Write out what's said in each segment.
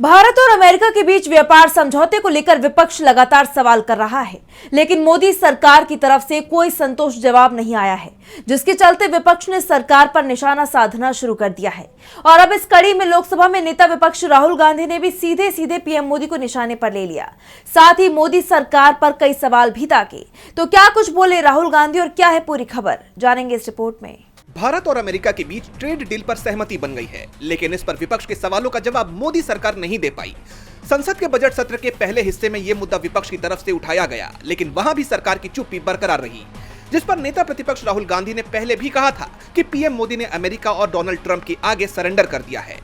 भारत और अमेरिका के बीच व्यापार समझौते को लेकर विपक्ष लगातार सवाल कर रहा है, लेकिन मोदी सरकार की तरफ से कोई संतोष जवाब नहीं आया है, जिसके चलते विपक्ष ने सरकार पर निशाना साधना शुरू कर दिया है। और अब इस कड़ी में लोकसभा में नेता विपक्ष राहुल गांधी ने भी सीधे सीधे पीएम मोदी को निशाने पर ले लिया। साथ ही मोदी सरकार पर कई सवाल भी दागे। तो क्या कुछ बोले राहुल गांधी और क्या है पूरी खबर, जानेंगे इस रिपोर्ट में। भारत और अमेरिका के बीच ट्रेड डील पर सहमति बन गई है, लेकिन इस पर विपक्ष के सवालों का जवाब मोदी सरकार नहीं दे पाई। संसद के बजट सत्र के पहले हिस्से में यह मुद्दा विपक्ष की तरफ से उठाया गया, लेकिन वहां भी सरकार की चुप्पी बरकरार रही, जिस पर नेता प्रतिपक्ष राहुल गांधी ने पहले भी कहा था कि पीएम मोदी ने अमेरिका और डोनाल्ड ट्रंप के आगे सरेंडर कर दिया है।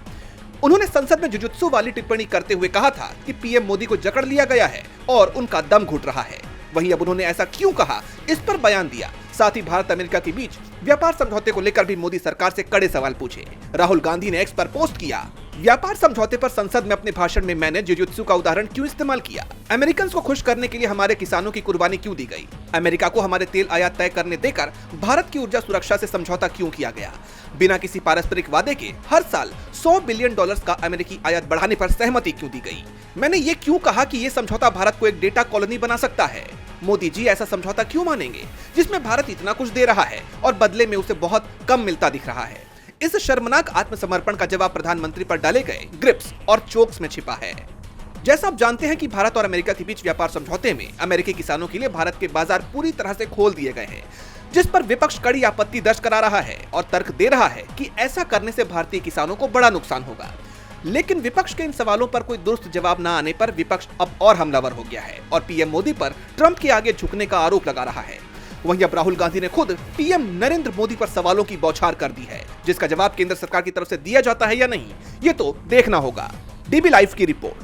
उन्होंने संसद में जुजुत्सु वाली टिप्पणी करते हुए कहा था कि पीएम मोदी को जकड़ लिया गया है और उनका दम घुट रहा है। वहीं अब उन्होंने ऐसा क्यों कहा, इस पर बयान दिया। साथ ही भारत अमेरिका के बीच व्यापार समझौते को लेकर भी मोदी सरकार से कड़े सवाल पूछे। राहुल गांधी ने एक्स पर पोस्ट किया, व्यापार समझौते पर संसद में अपने भाषण में मैंने जुजुत्सु का उदाहरण क्यों इस्तेमाल किया? अमेरिकन को खुश करने के लिए हमारे किसानों की कुर्बानी क्यों दी गई? अमेरिका को हमारे तेल आयात तय करने देकर भारत की ऊर्जा सुरक्षा से समझौता क्यों किया गया? बिना किसी पारस्परिक वादे के हर साल $100 बिलियन का अमेरिकी आयात बढ़ाने पर सहमति क्यों दी गई? मैंने ये क्यों कहा कि ये समझौता भारत को एक डेटा कॉलोनी बना सकता है? मोदी जी ऐसा समझौता क्यों मानेंगे जिसमें भारत इतना कुछ दे रहा है और बदले में उसे बहुत कम मिलता दिख रहा है? इस शर्मनाक आत्मसमर्पण का जवाब प्रधानमंत्री पर डाले गए ग्रिप्स और चोक्स में छिपा है। जैसा आप जानते हैं कि भारत और अमेरिका के बीच व्यापार समझौते में अमेरिकी किसानों के लिए भारत के बाजार पूरी तरह से खोल दिए गए हैं, जिस पर विपक्ष कड़ी आपत्ति दर्ज करा रहा है और तर्क दे रहा है कि ऐसा करने से भारतीय किसानों को बड़ा नुकसान होगा। लेकिन विपक्ष के इन सवालों पर कोई दुरुस्त जवाब न आने पर विपक्ष अब और हमलावर हो गया है और पीएम मोदी पर ट्रंप के आगे झुकने का आरोप लगा रहा है। वहीं अब राहुल गांधी ने खुद पीएम नरेंद्र मोदी पर सवालों की बौछार कर दी है, जिसका जवाब केंद्र सरकार की तरफ से दिया जाता है या नहीं, ये तो देखना होगा। डीबी लाइव की रिपोर्ट।